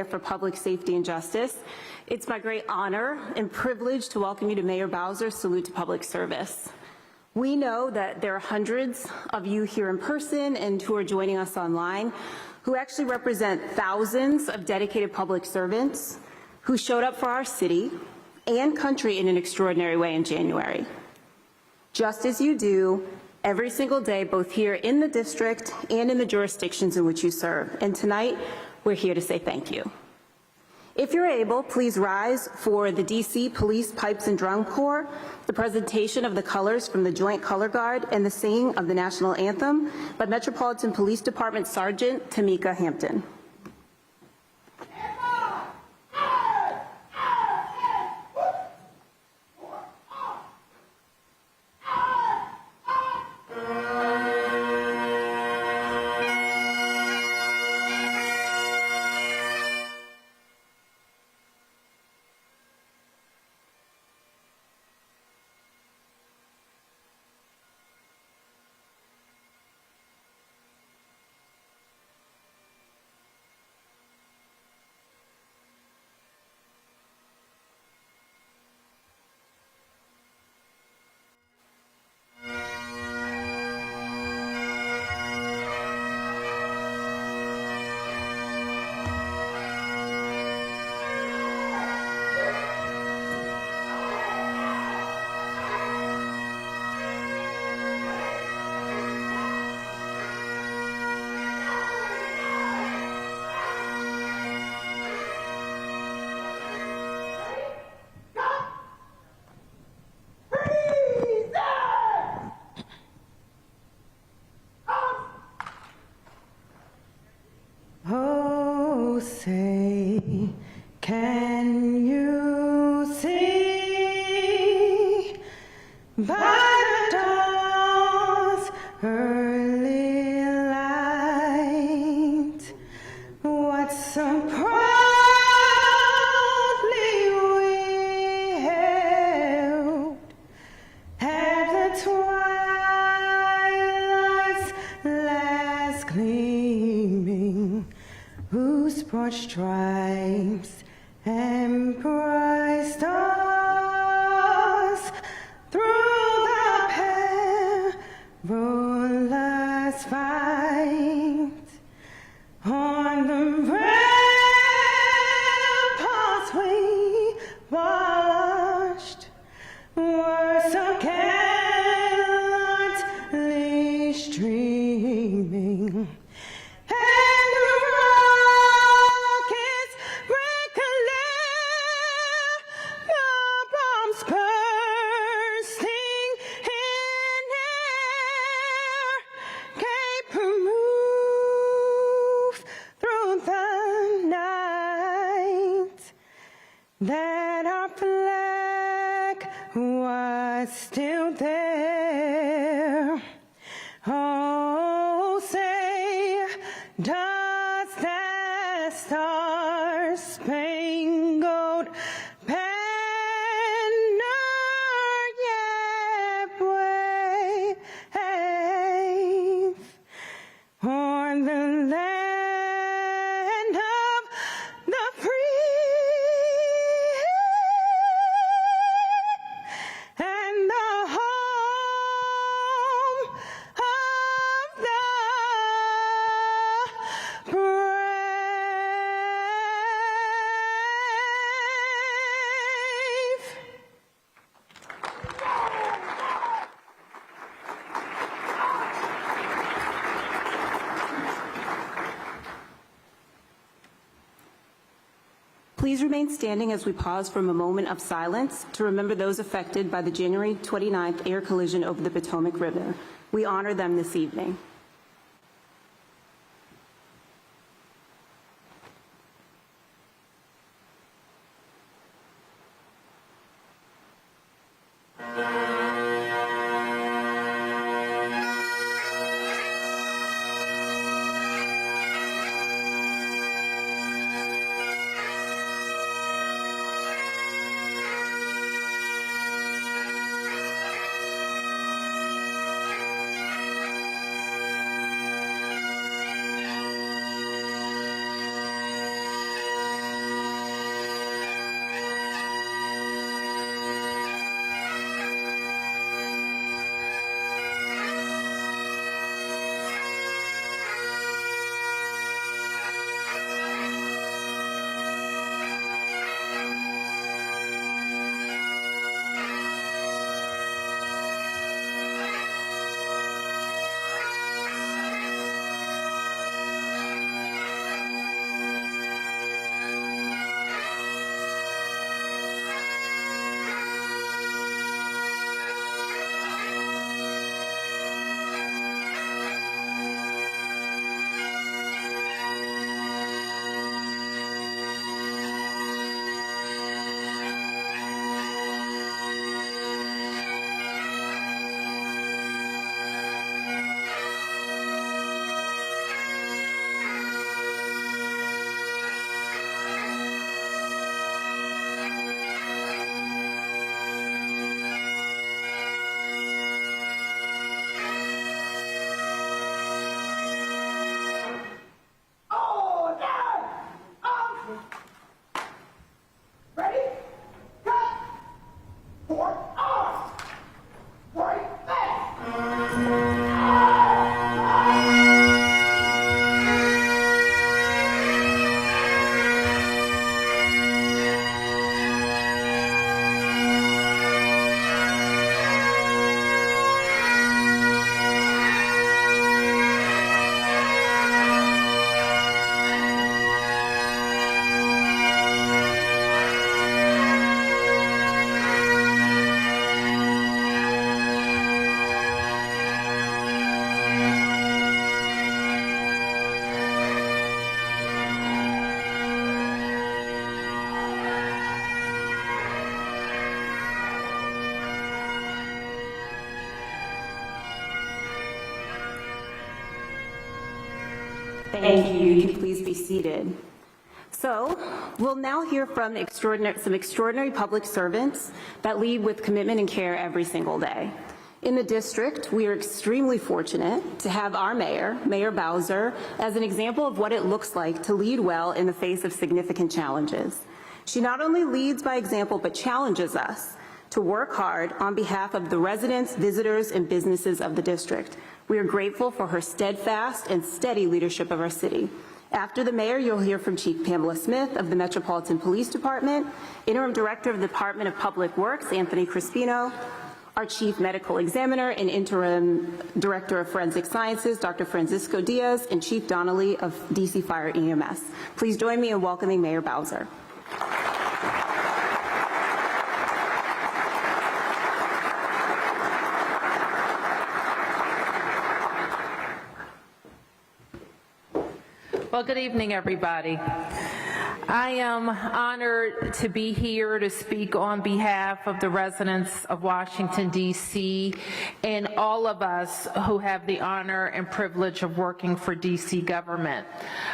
for Public Safety and Justice. It's my great honor and privilege to welcome you to Mayor Bowser's Salute to Public Service. We know that there are hundreds of you here in person and who are joining us online who actually represent thousands of dedicated public servants who showed up for our city and country in an extraordinary way in January. Just as you do every single day, both here in the district and in the jurisdictions in which you serve. And tonight, we're here to say thank you. If you're able, please rise for the DC Police Pipes and Drum Corps, the presentation of the colors from the Joint Color Guard, and the singing of the National Anthem by Metropolitan Police Department Sergeant Tamika Hampton. Say, can you see by the dawn's early light what so proudly we held at the twilight's last gleaming, whose broad stripes and bright stars through the perilous fight on the ramparts we watched were so gallantly streaming. That our flag was still there. Oh, say, does that star-spangled banner yet wave on the land of the free? Please remain standing as we pause for a moment of silence to remember those affected by the January 29th air collision over the Potomac River. We honor them this evening. Thank you. You can please be seated. So, we'll now hear from some extraordinary public servants that lead with commitment and care every single day. In the district, we are extremely fortunate to have our mayor, Mayor Bowser, as an example of what it looks like to lead well in the face of significant challenges. She not only leads by example, but challenges us to work hard on behalf of the residents, visitors, and businesses of the district. We are grateful for her steadfast and steady leadership of our city. After the mayor, you'll hear from Chief Pamela Smith of the Metropolitan Police Department, Interim Director of the Department of Public Works, Anthony Crispino, our Chief Medical Examiner and Interim Director of Forensic Sciences, Dr. Francisco Diaz, and Chief Donnelly of DC Fire EMS. Please join me in welcoming Mayor Bowser. Well, good evening, everybody. I am honored to be here to speak on behalf of the residents of Washington, D.C., and all of us who have the honor and privilege of working for D.C. government.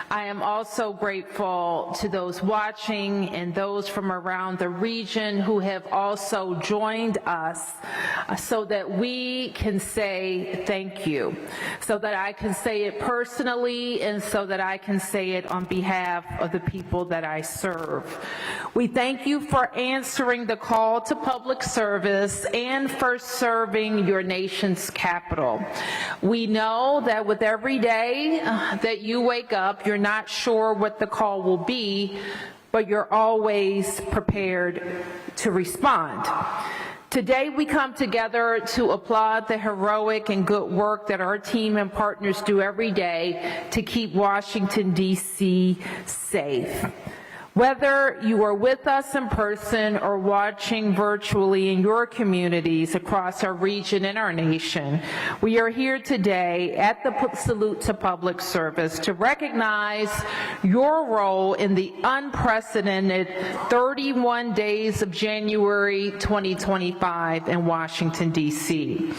I am also grateful to those watching and those from around the region who have also joined us so that we can say thank you, so that I can say it personally and so that I can say it on behalf of the people that I serve. We thank you for answering the call to public service and for serving your nation's capital. We know that with every day that you wake up, you're not sure what the call will be, but you're always prepared to respond. Today we come together to applaud the heroic and good work that our team and partners do every day to keep Washington, D.C. safe. Whether you are with us in person or watching virtually in your communities across our region and our nation, we are here today at the Salute to Public Service to recognize your role in the unprecedented 31 days of January 2025 in Washington, D.C.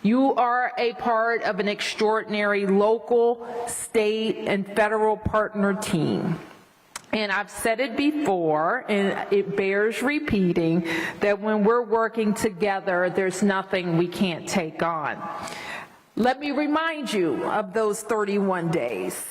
You are a part of an extraordinary local, state, and federal partner team. And I've said it before, and it bears repeating, that when we're working together, there's nothing we can't take on. Let me remind you of those 31 days.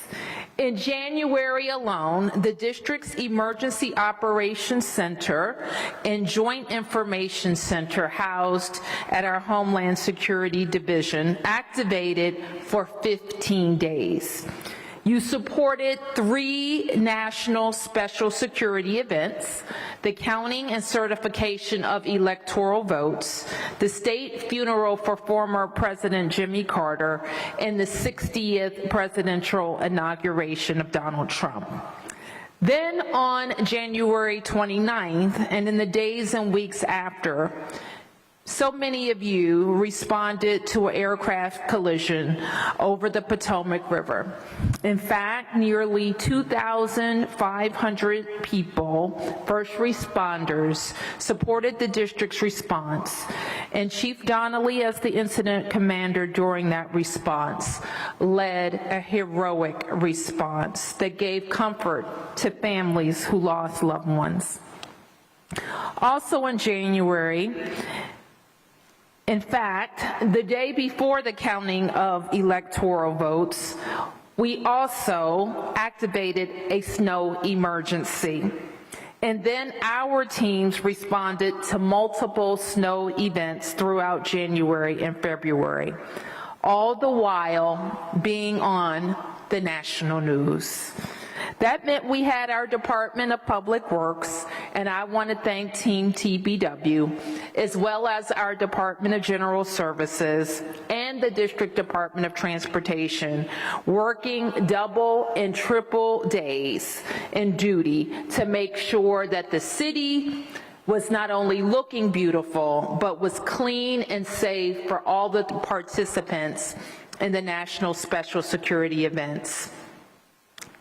In January alone, the district's Emergency Operations Center and Joint Information Center housed at our Homeland Security Division activated for 15 days. You supported 3 national special security events, the counting and certification of electoral votes, the state funeral for former President Jimmy Carter, and the 60th presidential inauguration of Donald Trump. Then on January 29th, and in the days and weeks after, so many of you responded to an aircraft collision over the Potomac River. In fact, nearly 2,500 people, first responders, supported the district's response, and Chief Donnelly, as the incident commander during that response, led a heroic response that gave comfort to families who lost loved ones. Also in January, in fact, the day before the counting of electoral votes, we also activated a snow emergency. And then our teams responded to multiple snow events throughout January and February, all the while being on the national news. That meant we had our Department of Public Works, and I want to thank Team TBW, as well as our Department of General Services and the District Department of Transportation, working double and triple days in duty to make sure that the city was not only looking beautiful, but was clean and safe for all the participants in the national special security events.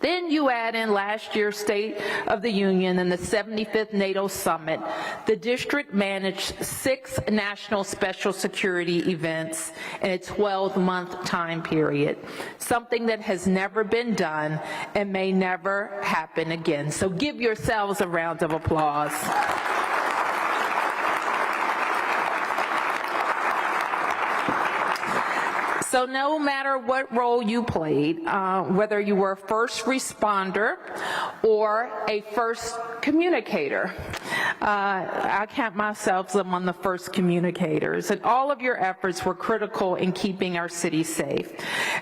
Then you add in last year's State of the Union and the 75th NATO Summit. The district managed 6 national special security events in a 12-month time period, something that has never been done and may never happen again. So give yourselves a round of applause. So no matter what role you played, whether you were a first responder or a first communicator, I count myself among the first communicators, and all of your efforts were critical in keeping our city safe.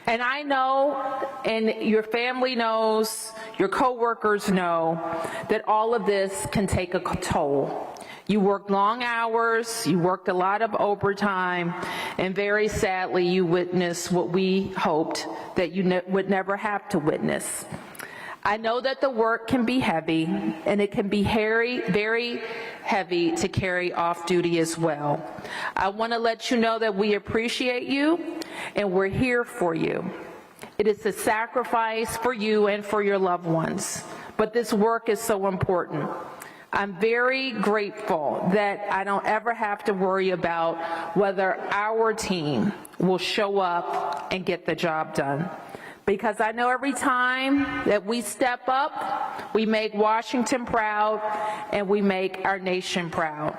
And I know, and your family knows, your coworkers know, that all of this can take a toll. You worked long hours, you worked a lot of overtime, and very sadly, you witnessed what we hoped that you would never have to witness. I know that the work can be heavy, and it can be very heavy to carry off duty as well. I want to let you know that we appreciate you, and we're here for you. It is a sacrifice for you and for your loved ones, but this work is so important. I'm very grateful that I don't ever have to worry about whether our team will show up and get the job done. Because I know every time that we step up, we make Washington proud and we make our nation proud.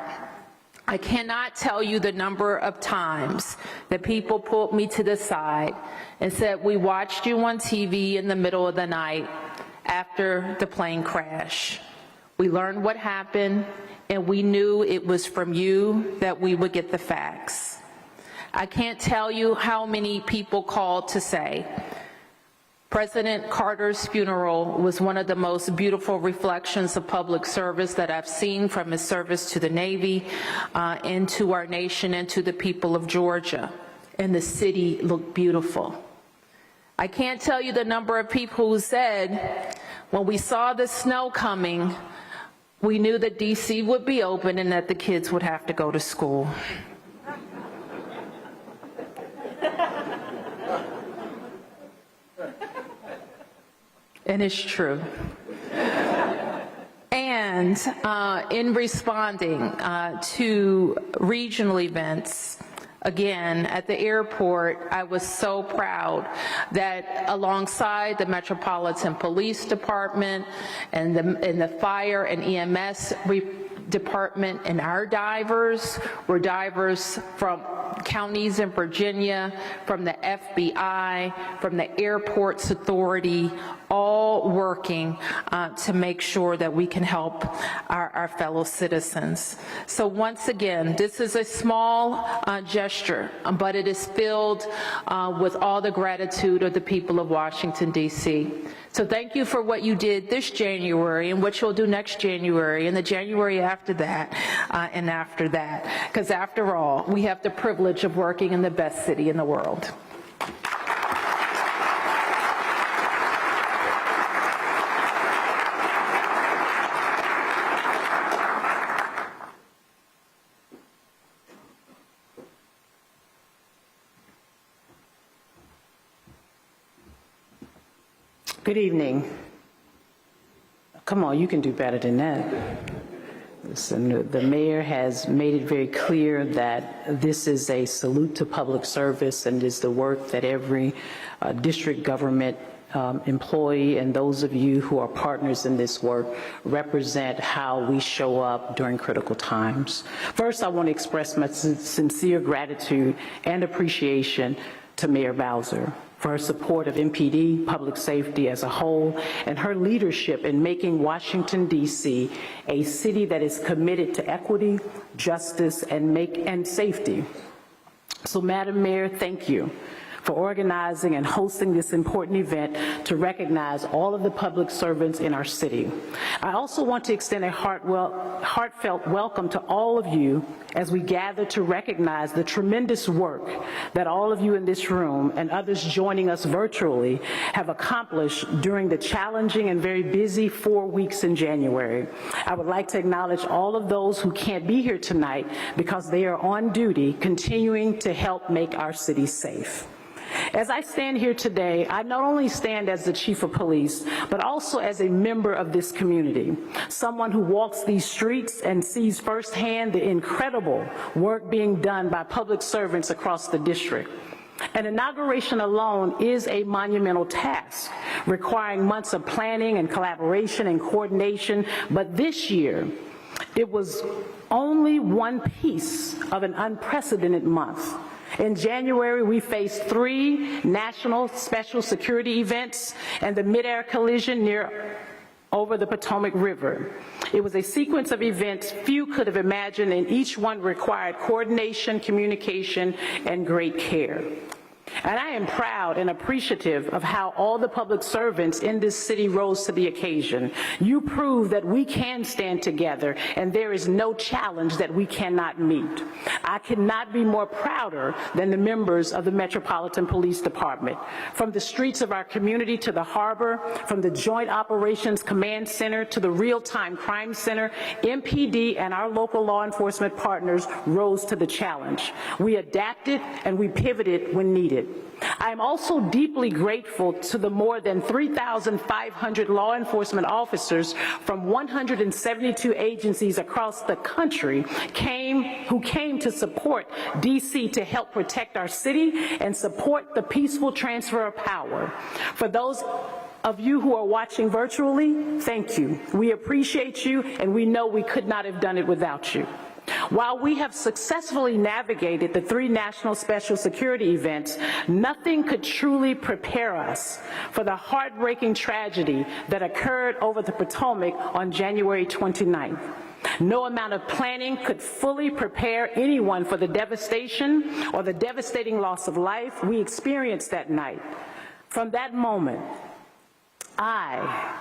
I cannot tell you the number of times that people pulled me to the side and said, "We watched you on TV in the middle of the night after the plane crash. We learned what happened, and we knew it was from you that we would get the facts." I can't tell you how many people called to say, President Carter's funeral was one of the most beautiful reflections of public service that I've seen, from his service to the Navy, and to our nation and to the people of Georgia. And the city looked beautiful. I can't tell you the number of people who said, when we saw the snow coming, we knew that DC would be open and that the kids would have to go to school. And it's true. And in responding to regional events, again, at the airport, I was so proud that alongside the Metropolitan Police Department and the fire and EMS department and our divers were divers from counties in Virginia, from the FBI, from the Airports Authority, all working to make sure that we can help our fellow citizens. So once again, this is a small gesture, but it is filled with all the gratitude of the people of Washington, D.C. So thank you for what you did this January and what you'll do next January and the January after that and after that. Because after all, we have the privilege of working in the best city in the world. Good evening. Come on, you can do better than that. Listen, the mayor has made it very clear that this is a salute to public service and is the work that every district government employee and those of you who are partners in this work represent how we show up during critical times. First, I want to express my sincere gratitude and appreciation to Mayor Bowser for her support of MPD, public safety as a whole, and her leadership in making Washington, D.C. a city that is committed to equity, justice, and safety. So, Madam Mayor, thank you for organizing and hosting this important event to recognize all of the public servants in our city. I also want to extend a heartfelt welcome to all of you as we gather to recognize the tremendous work that all of you in this room and others joining us virtually have accomplished during the challenging and very busy 4 weeks in January. I would like to acknowledge all of those who can't be here tonight because they are on duty continuing to help make our city safe. As I stand here today, I not only stand as the chief of police, but also as a member of this community, someone who walks these streets and sees firsthand the incredible work being done by public servants across the district. An inauguration alone is a monumental task, requiring months of planning and collaboration and coordination, but this year, it was only one piece of an unprecedented month. In January, we faced 3 national special security events and the mid-air collision over the Potomac River. It was a sequence of events few could have imagined, and each one required coordination, communication, and great care. And I am proud and appreciative of how all the public servants in this city rose to the occasion. You proved that we can stand together and there is no challenge that we cannot meet. I cannot be more prouder than the members of the Metropolitan Police Department. From the streets of our community to the harbor, from the Joint Operations Command Center to the Real-Time Crime Center, MPD and our local law enforcement partners rose to the challenge. We adapted and we pivoted when needed. I am also deeply grateful to the more than 3,500 law enforcement officers from 172 agencies across the country who came to support DC to help protect our city and support the peaceful transfer of power. For those of you who are watching virtually, thank you. We appreciate you, and we know we could not have done it without you. While we have successfully navigated the 3 national special security events, nothing could truly prepare us for the heartbreaking tragedy that occurred over the Potomac on January 29th. No amount of planning could fully prepare anyone for the devastation or the devastating loss of life we experienced that night. From that moment, I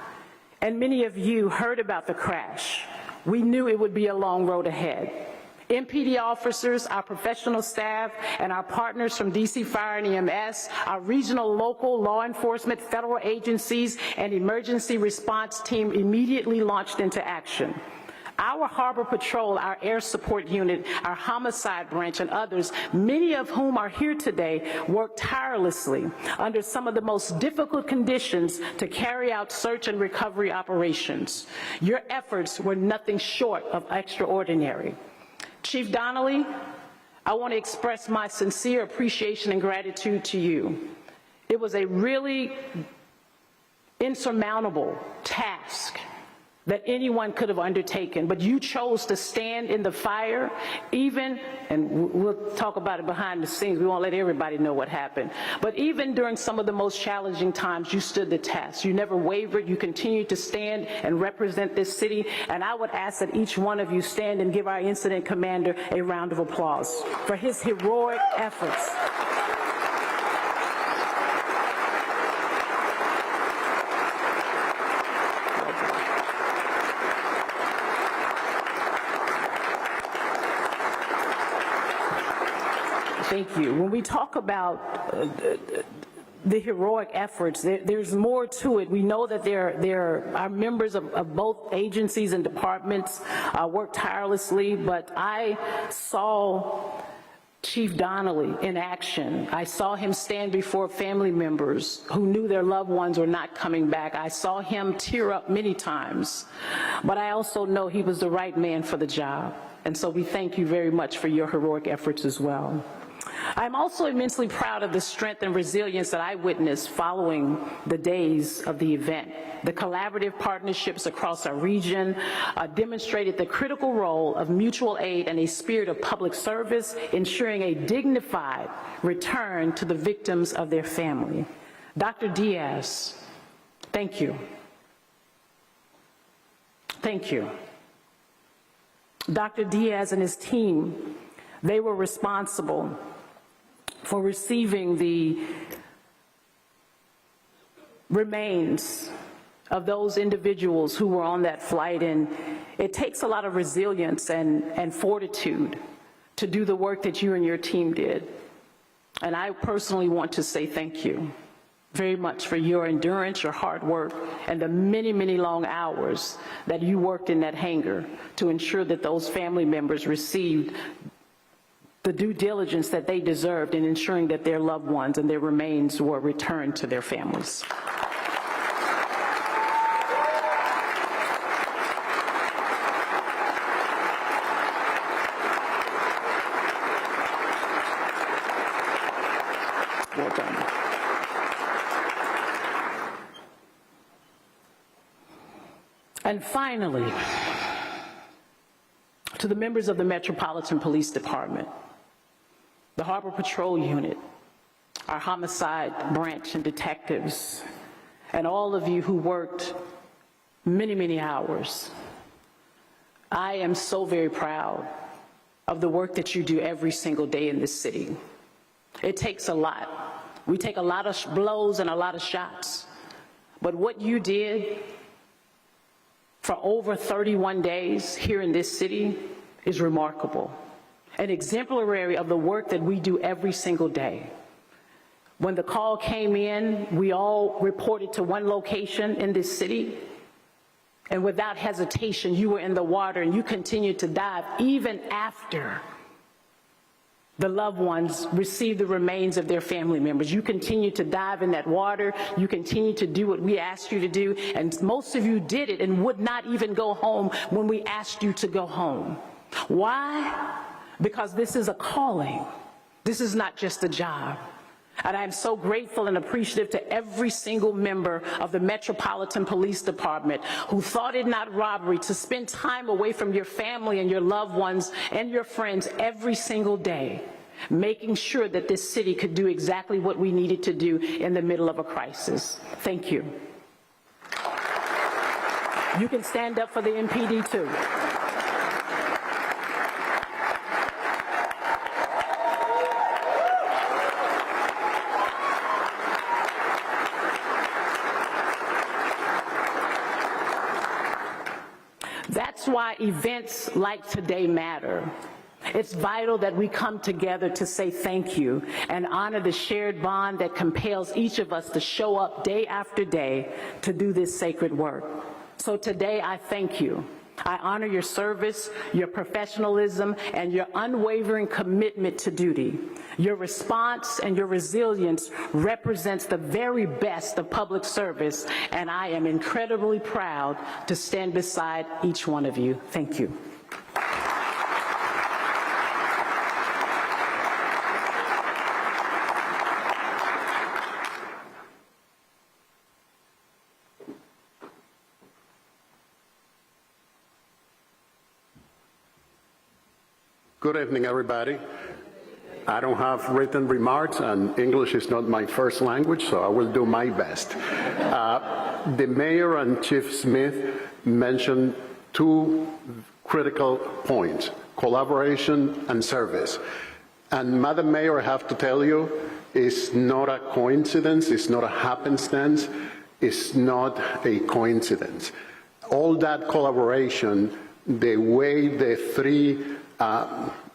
and many of you heard about the crash. We knew it would be a long road ahead. MPD officers, our professional staff, and our partners from DC Fire and EMS, our regional, local, law enforcement, federal agencies, and emergency response team immediately launched into action. Our Harbor Patrol, our Air Support Unit, our Homicide Branch, and others, many of whom are here today, worked tirelessly under some of the most difficult conditions to carry out search and recovery operations. Your efforts were nothing short of extraordinary. Chief Donnelly, I want to express my sincere appreciation and gratitude to you. It was a really insurmountable task that anyone could have undertaken, but you chose to stand in the fire, even, and we'll talk about it behind the scenes, we won't let everybody know what happened, but even during some of the most challenging times, you stood the test. You never wavered, you continued to stand and represent this city, and I would ask that each one of you stand and give our incident commander a round of applause for his heroic efforts. Thank you. When we talk about the heroic efforts, there's more to it. We know that there are members of both agencies and departments work tirelessly, but I saw Chief Donnelly in action. I saw him stand before family members who knew their loved ones were not coming back. I saw him tear up many times, but I also know he was the right man for the job. And so we thank you very much for your heroic efforts as well. I'm also immensely proud of the strength and resilience that I witnessed following the days of the event. The collaborative partnerships across our region demonstrated the critical role of mutual aid and a spirit of public service, ensuring a dignified return to the victims of their family. Dr. Diaz, thank you. Thank you. Dr. Diaz and his team, they were responsible for receiving the remains of those individuals who were on that flight, and it takes a lot of resilience and fortitude to do the work that you and your team did. And I personally want to say thank you very much for your endurance, your hard work, and the many, many long hours that you worked in that hangar to ensure that those family members received the due diligence that they deserved in ensuring that their loved ones and their remains were returned to their families. Well done. And finally, to the members of the Metropolitan Police Department, the Harbor Patrol Unit, our homicide branch and detectives, and all of you who worked many, many hours, I am so very proud of the work that you do every single day in this city. It takes a lot. We take a lot of blows and a lot of shots. But what you did for over 31 days here in this city is remarkable and exemplary of the work that we do every single day. When the call came in, we all reported to one location in this city, and without hesitation, you were in the water and you continued to dive even after the loved ones received the remains of their family members. You continue to dive in that water. You continue to do what we asked you to do. And most of you did it and would not even go home when we asked you to go home. Why? Because this is a calling. This is not just a job. And I'm so grateful and appreciative to every single member of the Metropolitan Police Department who thought it not robbery to spend time away from your family and your loved ones and your friends every single day, making sure that this city could do exactly what we needed to do in the middle of a crisis. Thank you. You can stand up for the MPD too. That's why events like today matter. It's vital that we come together to say thank you and honor the shared bond that compels each of us to show up day after day to do this sacred work. So today I thank you. I honor your service, your professionalism, and your unwavering commitment to duty. Your response and your resilience represents the very best of public service, and I am incredibly proud to stand beside each one of you. Thank you. Good evening, everybody. I don't have written remarks, and English is not my first language, so I will do my best. The Mayor and Chief Smith mentioned two critical points: collaboration and service. And Madam Mayor, I have to tell you, it's not a coincidence, it's not a happenstance, it's not a coincidence. All that collaboration, the way the three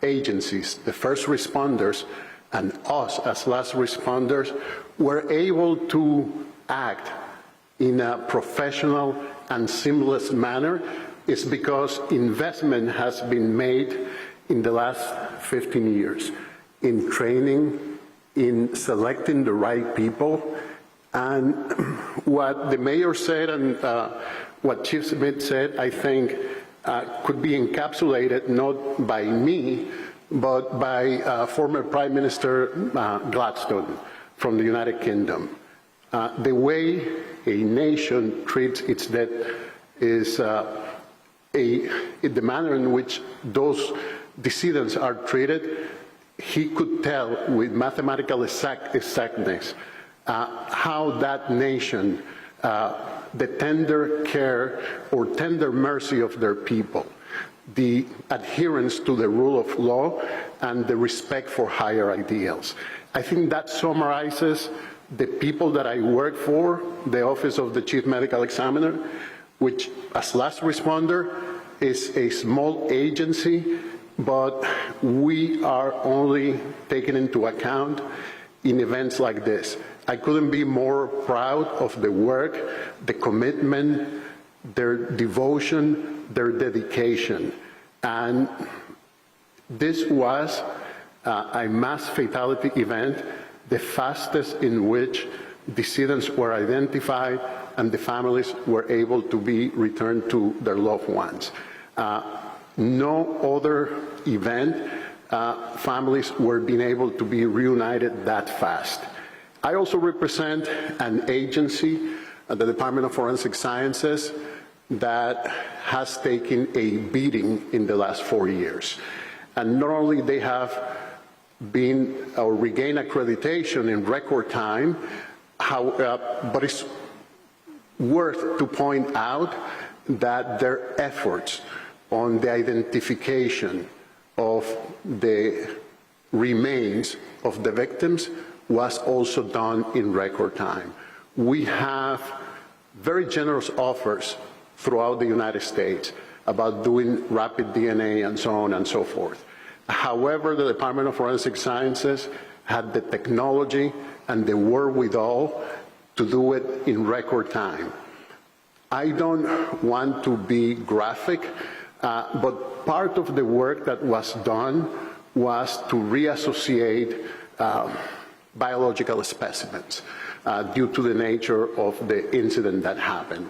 agencies, the first responders and us as last responders, were able to act in a professional and seamless manner is because investment has been made in the last 15 years in training, in selecting the right people. And what the Mayor said and what Chief Smith said, I think, could be encapsulated not by me, but by former Prime Minister Gladstone from the United Kingdom. The way a nation treats its debt is the manner in which those decedents are treated. He could tell with mathematical exactness how that nation, the tender care or tender mercy of their people, the adherence to the rule of law, and the respect for higher ideals. I think that summarizes the people that I work for, the Office of the Chief Medical Examiner, which as last responder is a small agency, but we are only taken into account in events like this. I couldn't be more proud of the work, the commitment, their devotion, their dedication. And this was a mass fatality event, the fastest in which decedents were identified and the families were able to be returned to their loved ones. No other event families were being able to be reunited that fast. I also represent an agency, the Department of Forensic Sciences, that has taken a beating in the last 4 years. And not only they have been or regained accreditation in record time, but it's worth to point out that their efforts on the identification of the remains of the victims was also done in record time. We have very generous offers throughout the United States about doing rapid DNA and so on and so forth. However, the Department of Forensic Sciences had the technology and the wherewithal to do it in record time. I don't want to be graphic, but part of the work that was done was to reassociate biological specimens due to the nature of the incident that happened.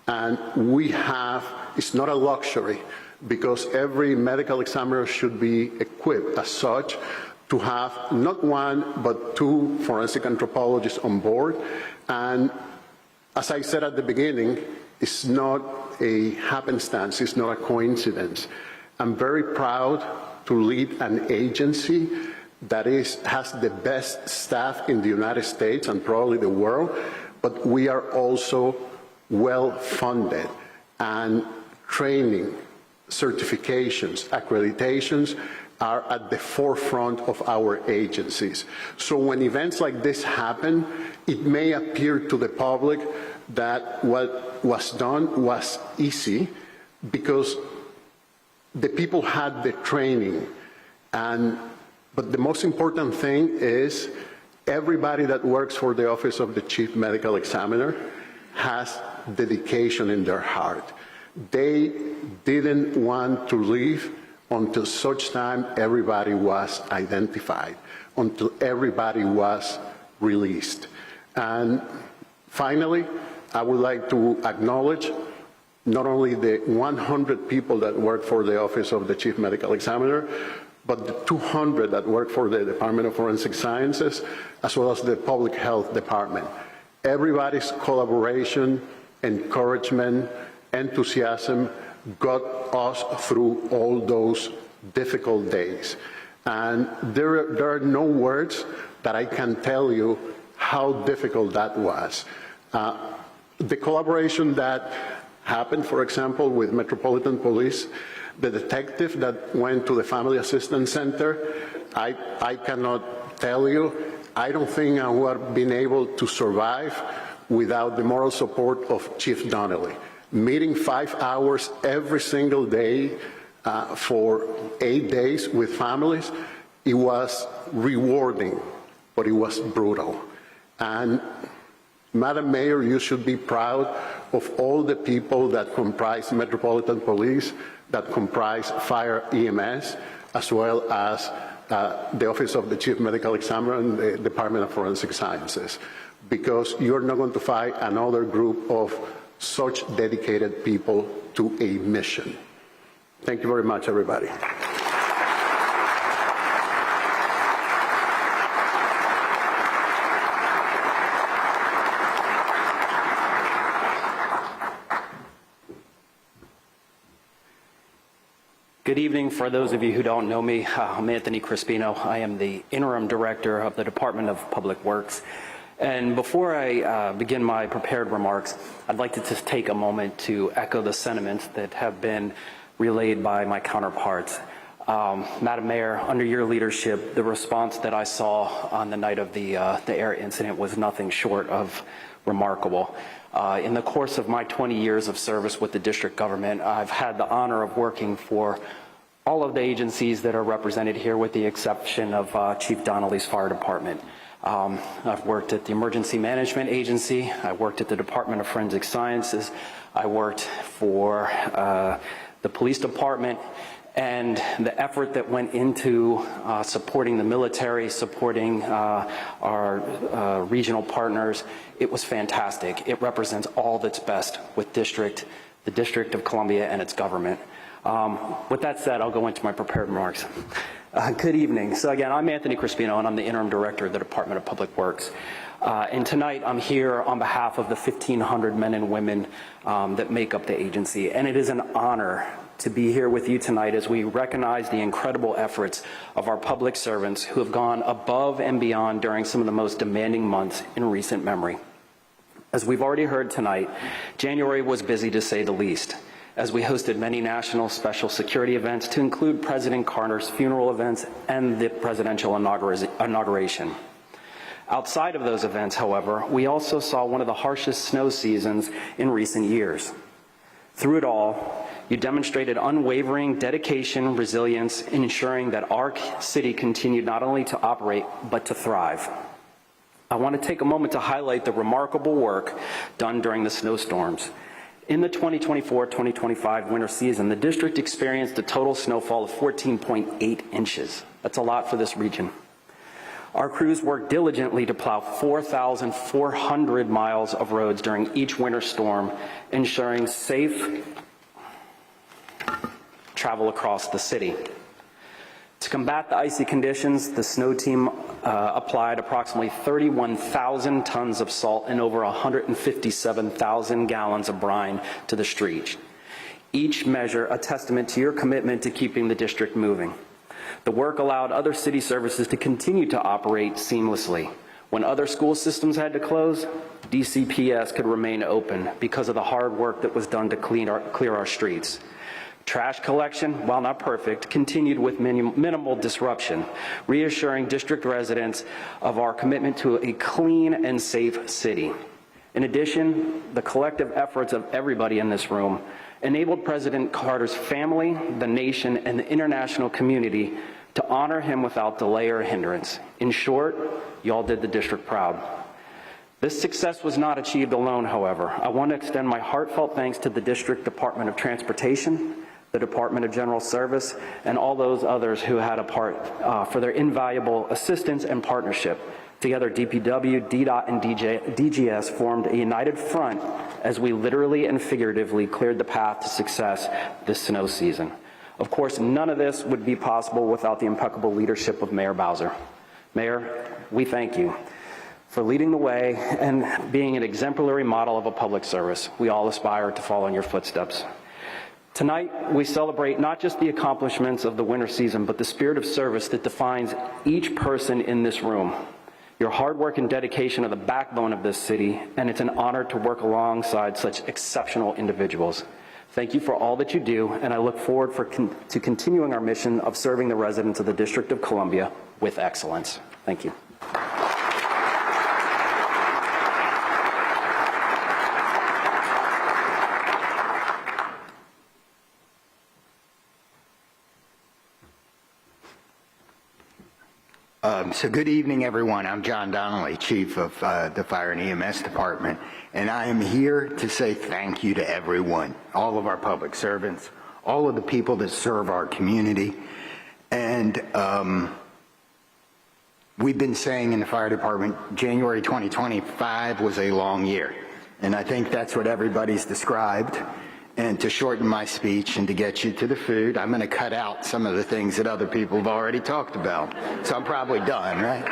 And we have, it's not a luxury, because every medical examiner should be equipped as such to have not one, but 2 forensic anthropologists on board. And as I said at the beginning, it's not a happenstance, it's not a coincidence. I'm very proud to lead an agency that has the best staff in the United States and probably the world, but we are also well funded, and training, certifications, accreditations are at the forefront of our agencies. So when events like this happen, it may appear to the public that what was done was easy because the people had the training. But the most important thing is everybody that works for the Office of the Chief Medical Examiner has dedication in their heart. They didn't want to leave until such time everybody was identified, until everybody was released. And finally, I would like to acknowledge not only the 100 people that work for the Office of the Chief Medical Examiner, but the 200 that work for the Department of Forensic Sciences, as well as the Public Health Department. Everybody's collaboration, encouragement, enthusiasm got us through all those difficult days. And there are no words that I can tell you how difficult that was. The collaboration that happened, for example, with Metropolitan Police, the detective that went to the Family Assistance Center, I cannot tell you, I don't think I would have been able to survive without the moral support of Chief Donnelly. Meeting 5 hours every single day for 8 days with families, it was rewarding, but it was brutal. And Madam Mayor, you should be proud of all the people that comprise Metropolitan Police, that comprise Fire EMS, as well as the Office of the Chief Medical Examiner and the Department of Forensic Sciences, because you're not going to find another group of such dedicated people to a mission. Thank you very much, everybody. Good evening. For those of you who don't know me, I'm Anthony Crispino. I am the interim director of the Department of Public Works. And before I begin my prepared remarks, I'd like to just take a moment to echo the sentiments that have been relayed by my counterparts. Madam Mayor, under your leadership, the response that I saw on the night of the air incident was nothing short of remarkable. In the course of my 20 years of service with the district government, I've had the honor of working for all of the agencies that are represented here with the exception of Chief Donnelly's fire department. I've worked at the Emergency Management Agency, I worked at the Department of Forensic Sciences, I worked for the police department, and the effort that went into supporting the military, supporting our regional partners, it was fantastic. It represents all that's best with the District of Columbia and its government. With that said, I'll go into my prepared remarks. Good evening. So again, I'm Anthony Crispino, and I'm the Interim Director of the Department of Public Works. And tonight I'm here on behalf of the 1,500 men and women that make up the agency. And it is an honor to be here with you tonight as we recognize the incredible efforts of our public servants who have gone above and beyond during some of the most demanding months in recent memory. As we've already heard tonight, January was busy to say the least, as we hosted many national special security events to include President Carter's funeral events and the presidential inauguration. Outside of those events, however, we also saw one of the harshest snow seasons in recent years. Through it all, you demonstrated unwavering dedication, resilience in ensuring that our city continued not only to operate, but to thrive. I want to take a moment to highlight the remarkable work done during the snowstorms. In the 2024-2025 winter season, the district experienced a total snowfall of 14.8 inches. That's a lot for this region. Our crews worked diligently to plow 4,400 miles of roads during each winter storm, ensuring safe travel across the city. To combat the icy conditions, the snow team applied approximately 31,000 tons of salt and over 157,000 gallons of brine to the streets. Each measure a testament to your commitment to keeping the district moving. The work allowed other city services to continue to operate seamlessly. When other school systems had to close, DCPS could remain open because of the hard work that was done to clear our streets. Trash collection, while not perfect, continued with minimal disruption, reassuring district residents of our commitment to a clean and safe city. In addition, the collective efforts of everybody in this room enabled President Carter's family, the nation, and the international community to honor him without delay or hindrance. In short, y'all did the district proud. This success was not achieved alone, however. I want to extend my heartfelt thanks to the District Department of Transportation, the Department of General Service, and all those others who had a part for their invaluable assistance and partnership. Together, DPW, DDOT, and DGS formed a united front as we literally and figuratively cleared the path to success this snow season. Of course, none of this would be possible without the impeccable leadership of Mayor Bowser. Mayor, we thank you for leading the way and being an exemplary model of a public service. We all aspire to follow in your footsteps. Tonight, we celebrate not just the accomplishments of the winter season, but the spirit of service that defines each person in this room. Your hard work and dedication are the backbone of this city, and it's an honor to work alongside such exceptional individuals. Thank you for all that you do, and I look forward to continuing our mission of serving the residents of the District of Columbia with excellence. Thank you. So good evening, everyone. I'm John Donnelly, Chief of the Fire and EMS Department, and I am here to say thank you to everyone, all of our public servants, all of the people that serve our community. And we've been saying in the fire department, January 2025 was a long year, and I think that's what everybody's described. And to shorten my speech and to get you to the food, I'm going to cut out some of the things that other people have already talked about. So I'm probably done, right?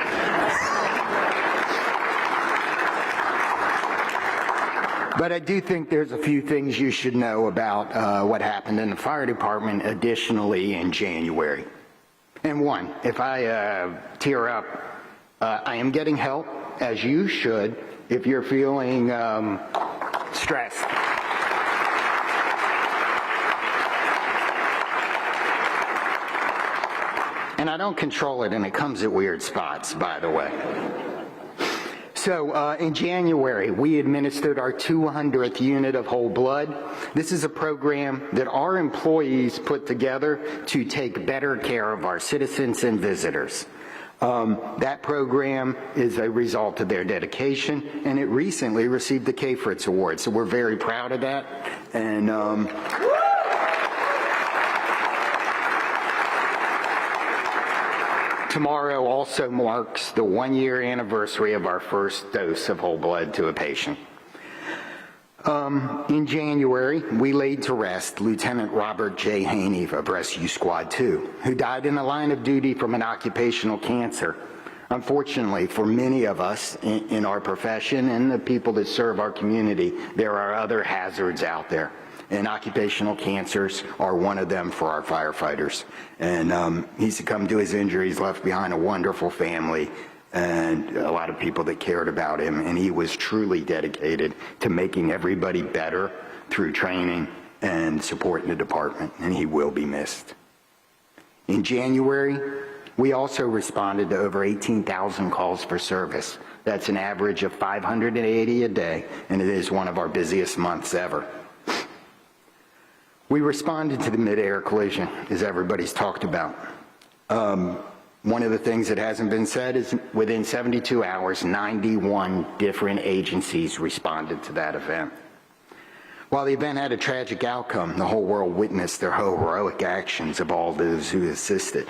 But I do think there's a few things you should know about what happened in the fire department additionally in January. And one, if I tear up, I am getting help, as you should, if you're feeling stressed. And I don't control it, and it comes at weird spots, by the way. So in January, we administered our 200th unit of whole blood. This is a program that our employees put together to take better care of our citizens and visitors. That program is a result of their dedication, and it recently received the K-Fritz Award, so we're very proud of that. And Tomorrow also marks the 1-year anniversary of our first dose of whole blood to a patient. In January, we laid to rest Lieutenant Robert J. Haney of Rescue Squad 2, who died in the line of duty from an occupational cancer. Unfortunately, for many of us in our profession and the people that serve our community, there are other hazards out there, and occupational cancers are one of them for our firefighters. And he succumbed to his injuries, left behind a wonderful family, and a lot of people that cared about him, and he was truly dedicated to making everybody better through training and support in the department, and he will be missed. In January, we also responded to over 18,000 calls for service. That's an average of 580 a day, and it is one of our busiest months ever. We responded to the mid-air collision, as everybody's talked about. One of the things that hasn't been said is within 72 hours, 91 different agencies responded to that event. While the event had a tragic outcome, the whole world witnessed their heroic actions of all those who assisted.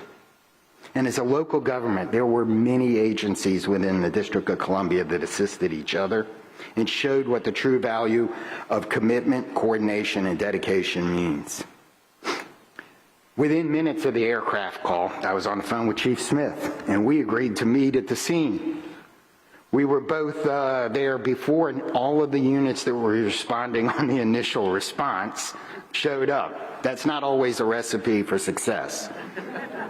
And as a local government, there were many agencies within the District of Columbia that assisted each other and showed what the true value of commitment, coordination, and dedication means. Within minutes of the aircraft call, I was on the phone with Chief Smith, and we agreed to meet at the scene. We were both there before all of the units that were responding on the initial response showed up. That's not always a recipe for success.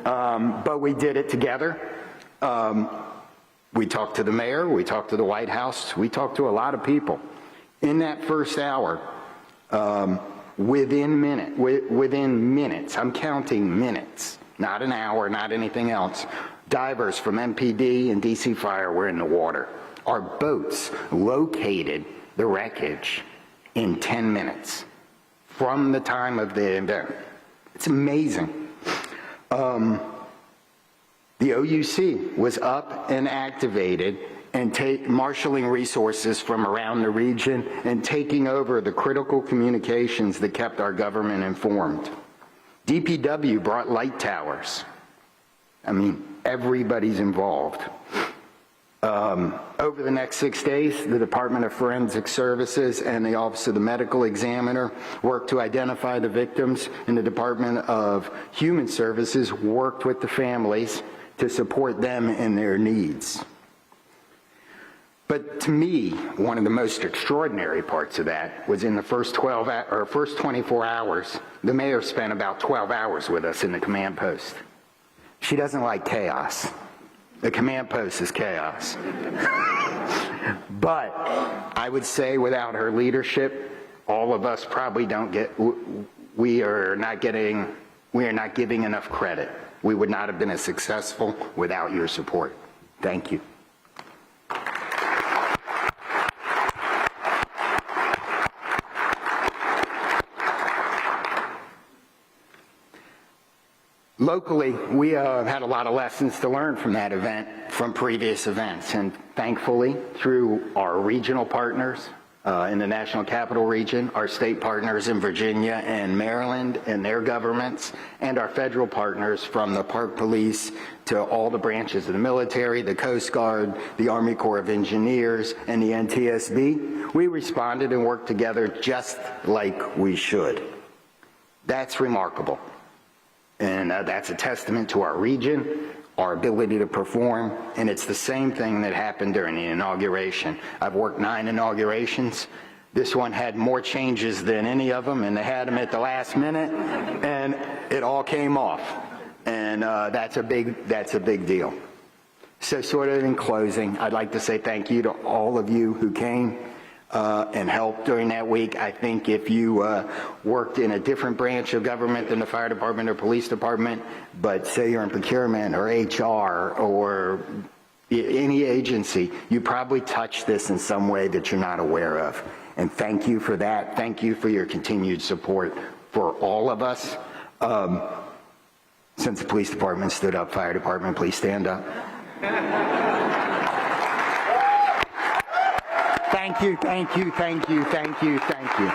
But we did it together. We talked to the mayor, we talked to the White House, we talked to a lot of people. In that first hour, within minutes, I'm counting minutes, not an hour, not anything else, divers from MPD and DC Fire were in the water. Our boats located the wreckage in 10 minutes from the time of the event. It's amazing. The OUC was up and activated and marshaling resources from around the region and taking over the critical communications that kept our government informed. DPW brought light towers. I mean, everybody's involved. Over the next 6 days, the Department of Forensic Services and the Office of the Medical Examiner worked to identify the victims, and the Department of Human Services worked with the families to support them in their needs. But to me, one of the most extraordinary parts of that was in the first 24 hours, the mayor spent about 12 hours with us in the command post. She doesn't like chaos. The command post is chaos. But I would say without her leadership, all of us probably we are not giving enough credit. We would not have been as successful without your support. Thank you. Locally, we had a lot of lessons to learn from that event, from previous events, and thankfully, through our regional partners in the National Capital Region, our state partners in Virginia and Maryland and their governments, and our federal partners from the Park Police to all the branches of the military, the Coast Guard, the Army Corps of Engineers, and the NTSB, we responded and worked together just like we should. That's remarkable. And that's a testament to our region, our ability to perform, and it's the same thing that happened during the inauguration. I've worked 9 inaugurations. This one had more changes than any of them, and they had them at the last minute, and it all came off. And that's a big deal. So sort of in closing, I'd like to say thank you to all of you who came and helped during that week. I think if you worked in a different branch of government than the fire department or police department, but say you're in procurement or HR or any agency, you probably touched this in some way that you're not aware of. And thank you for that. Thank you for your continued support for all of us. Since the police department stood up, fire department, please stand up. Thank you, thank you, thank you, thank you, thank you.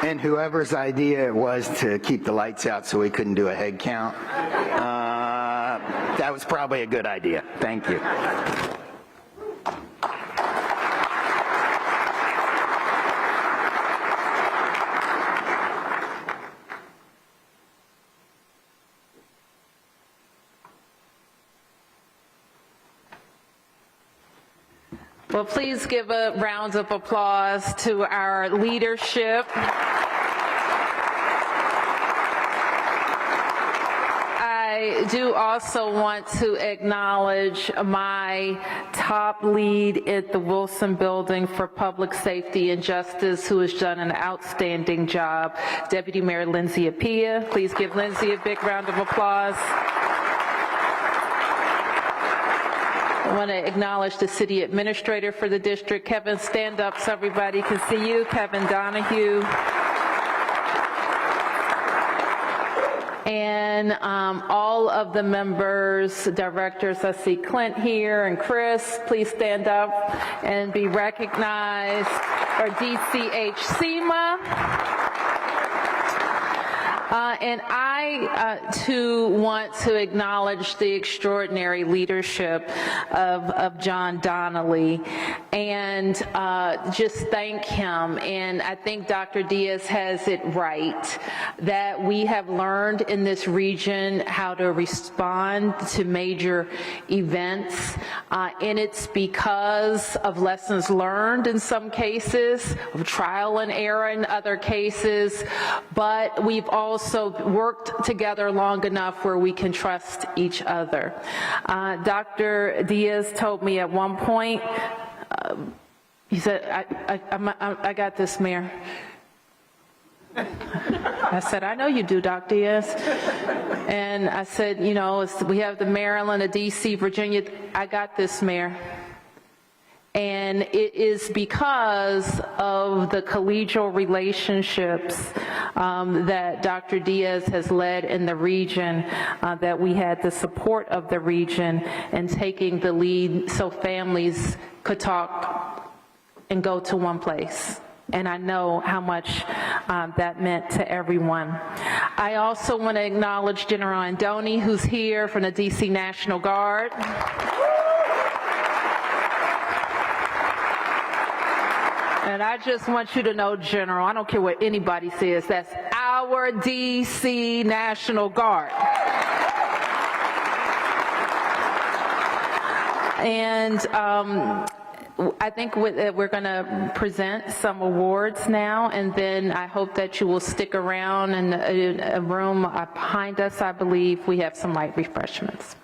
And whoever's idea it was to keep the lights out so we couldn't do a head count, that was probably a good idea. Thank you. Well, please give a round of applause to our leadership. I do also want to acknowledge my top lead at the Wilson Building for Public Safety and Justice, who has done an outstanding job, Deputy Mayor Lindsay Appiah. Please give Lindsay a big round of applause. I want to acknowledge the city administrator for the district. Kevin, stand up so everybody can see you. Kevin Donahue. And all of the members, directors, I see Clint here and Chris, please stand up and be recognized. Or DCH SEMA. And I, too, want to acknowledge the extraordinary leadership of John Donnelly and just thank him. And I think Dr. Diaz has it right, that we have learned in this region how to respond to major events. And it's because of lessons learned in some cases, of trial and error in other cases, but we've also worked together long enough where we can trust each other. Dr. Diaz told me at one point, he said, I got this, Mayor. I said, I know you do, Dr. Diaz. And I said, you know, we have the Maryland, the DC, Virginia. I got this, Mayor. And it is because of the collegial relationships that Dr. Diaz has led in the region that we had the support of the region and taking the lead so families could talk and go to one place. And I know how much that meant to everyone. I also want to acknowledge General Andoni, who's here from the DC National Guard. And I just want you to know, General, I don't care what anybody says, that's our DC National Guard. And I think we're going to present some awards now, and then I hope that you will stick around in a room behind us. I believe we have some light refreshments.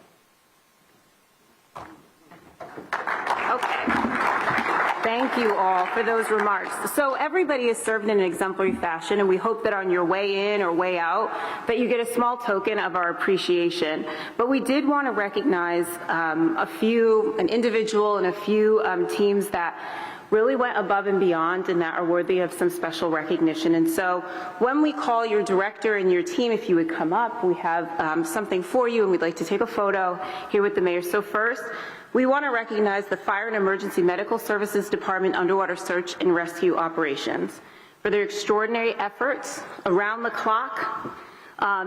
Thank you all for those remarks. So everybody is served in an exemplary fashion, and we hope that on your way in or way out that you get a small token of our appreciation. But we did want to recognize an individual and a few teams that really went above and beyond and that are worthy of some special recognition. And so when we call your director and your team, if you would come up, we have something for you, and we'd like to take a photo here with the mayor. So first, we want to recognize the Fire and Emergency Medical Services Department Underwater Search and Rescue Operations for their extraordinary efforts around the clock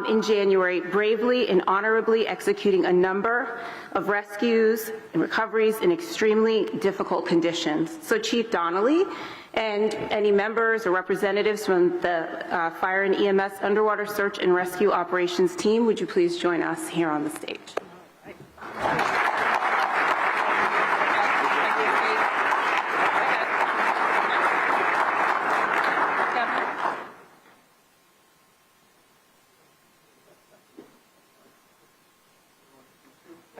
in January, bravely and honorably executing a number of rescues and recoveries in extremely difficult conditions. So Chief Donnelly and any members or representatives from the Fire and EMS Underwater Search and Rescue Operations team, would you please join us here on the stage?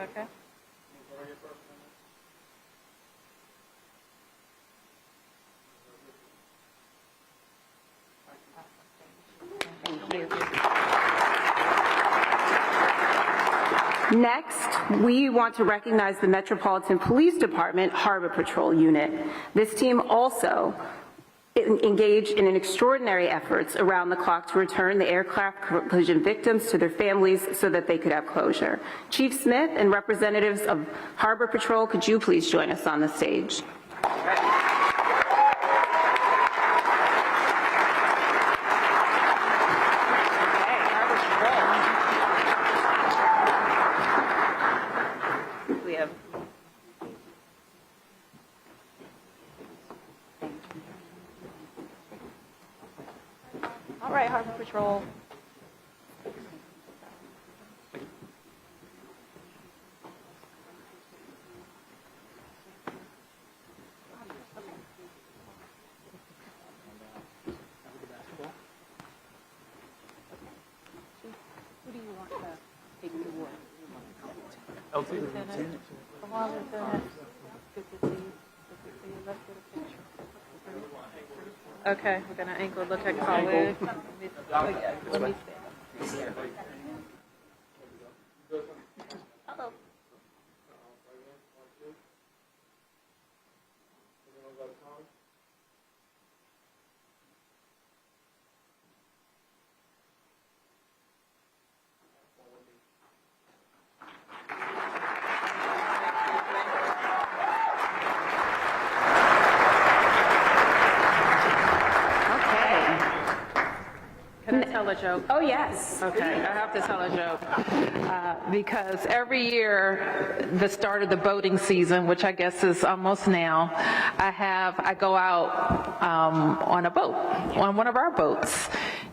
Okay. Next, we want to recognize the Metropolitan Police Department Harbor Patrol Unit. This team also engaged in an extraordinary efforts around the clock to return the aircraft collision victims to their families so that they could have closure. Chief Smith and representatives of Harbor Patrol, could you please join us on the stage? All right, Harbor Patrol. Who do you want to take the award? Lieutenant. Come on, Lieutenant. Good to see you. Good to see you. Let's get a picture. Okay, we're gonna angle look at college. Let me see. Uh-oh. Can I tell a joke? Oh, yes. Okay, I have to tell a joke. Because every year, the start of the boating season, which I guess is almost now, I go out on a boat, on one of our boats.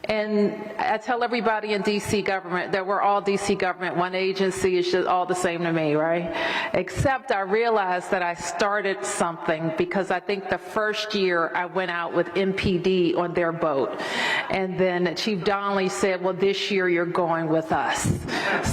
And I tell everybody in DC government that we're all DC government, one agency, is just all the same to me, right? Except I realized that I started something because I think the first year I went out with MPD on their boat. And then Chief Donnelly said, well, this year you're going with us.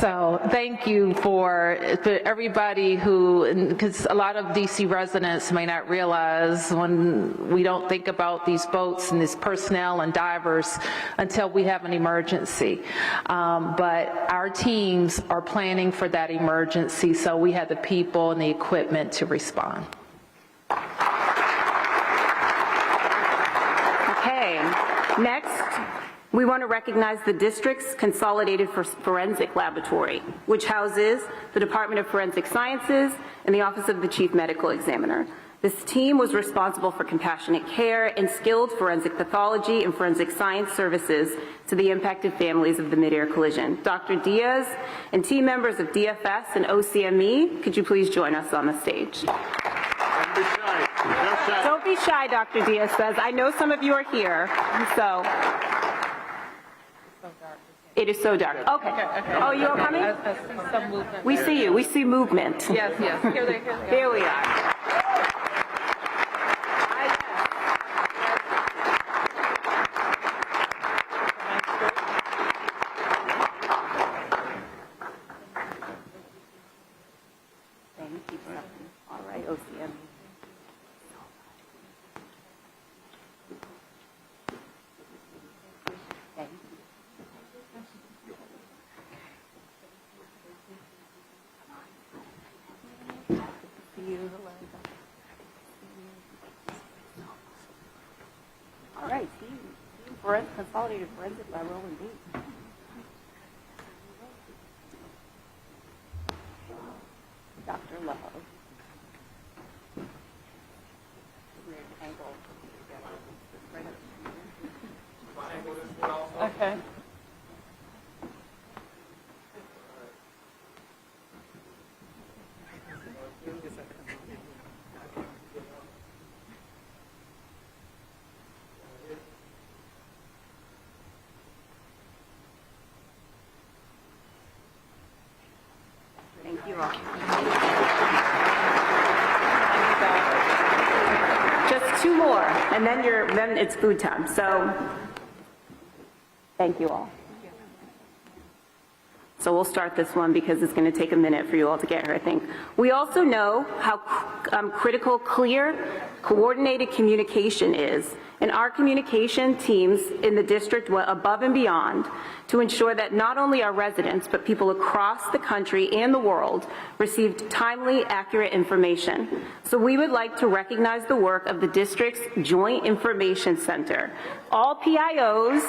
So thank you for everybody who, because a lot of DC residents may not realize when we don't think about these boats and this personnel and divers until we have an emergency. But our teams are planning for that emergency, so we have the people and the equipment to respond. Okay, next, we want to recognize the district's Consolidated Forensic Laboratory, which houses the Department of Forensic Sciences and the Office of the Chief Medical Examiner. This team was responsible for compassionate care and skilled forensic pathology and forensic science services to the impacted families of the mid-air collision. Dr. Diaz and team members of DFS and OCME, could you please join us on the stage? Don't be shy, Dr. Diaz says. I know some of you are here, so. It is so dark. Okay. Oh, you all coming? I see some movement. We see you. We see movement. Yes, yes. Here they go. There we are. All right, OCM. Thank you. See you. All right, team Consolidated Forensic Lab, rolling deep. Dr. Love. Okay. Thank you all. Just two more, and then it's food time. So, thank you all. So we'll start this one because it's going to take a minute for you all to get here, I think. We also know how critical, clear, coordinated communication is. And our communication teams in the district went above and beyond to ensure that not only our residents, but people across the country and the world received timely, accurate information. So we would like to recognize the work of the district's Joint Information Center. All PIOs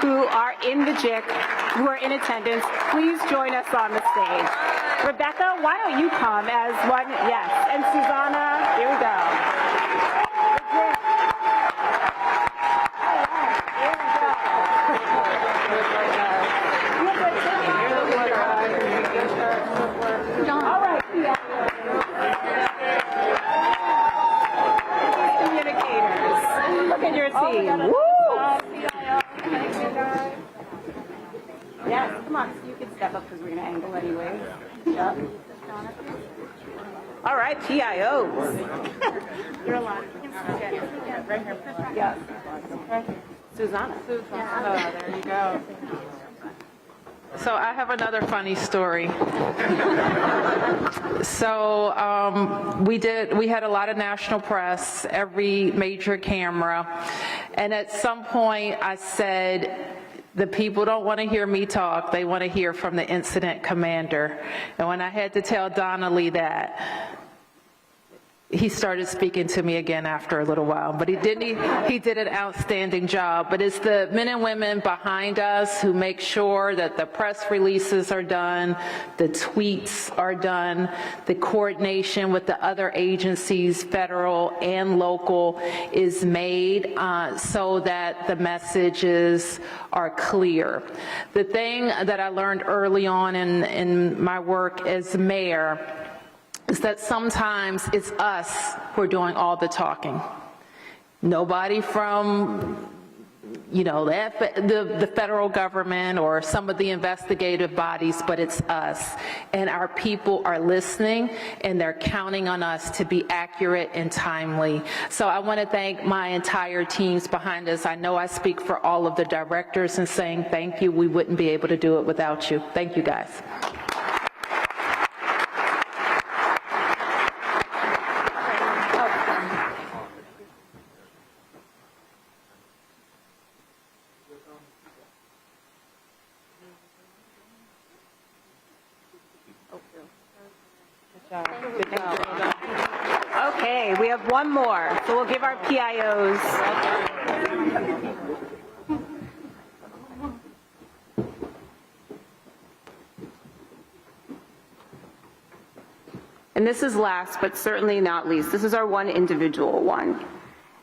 who are in the JIC, who are in attendance, please join us on the stage. Rebecca, why don't you come as one? Yes, and Susanna, here we go. All right. Communicators. Look at your team. Woo! All right, PIOs. You're allowed. Okay. Right here. Yes. Susanna. Oh, there you go. So I have another funny story. So we had a lot of national press, every major camera, and at some point I said, the people don't want to hear me talk, they want to hear from the incident commander. And when I had to tell Donnelly that, he started speaking to me again after a little while, but he did an outstanding job. But it's the men and women behind us who make sure that the press releases are done, the tweets are done, the coordination with the other agencies, federal and local, is made so that the messages are clear. The thing that I learned early on in my work as mayor is that sometimes it's us who are doing all the talking. Nobody from, the federal government or some of the investigative bodies, but it's us. And our people are listening, and they're counting on us to be accurate and timely. So I want to thank my entire teams behind us. I know I speak for all of the directors in saying thank you. We wouldn't be able to do it without you. Thank you, guys. Okay, we have one more, so we'll give our PIOs. And this is last, but certainly not least. This is our one individual one.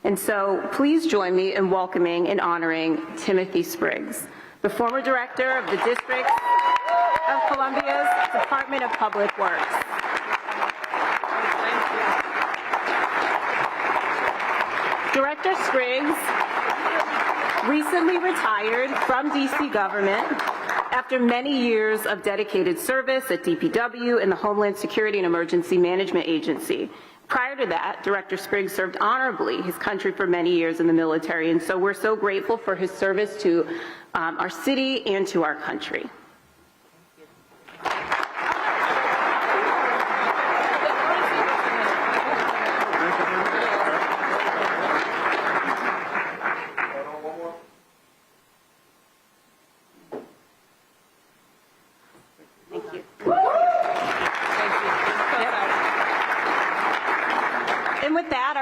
And so please join me in welcoming and honoring Timothy Spriggs, the former director of the District of Columbia's Department of Public Works. Director Spriggs recently retired from DC government after many years of dedicated service at DPW and the Homeland Security and Emergency Management Agency. Prior to that, Director Spriggs served honorably his country for many years in the military, and so we're so grateful for his service to our city and to our country.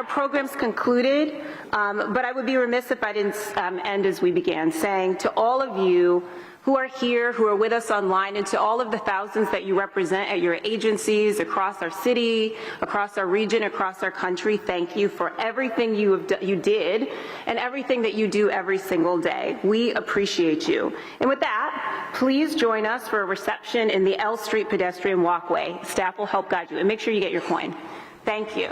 Program's concluded, but I would be remiss if I didn't end as we began, saying to all of you who are here, who are with us online, and to all of the thousands that you represent at your agencies across our city, across our region, across our country, thank you for everything you did and everything that you do every single day. We appreciate you. And with that, please join us for a reception in the L Street pedestrian walkway. Staff will help guide you, and make sure you get your coin. Thank you.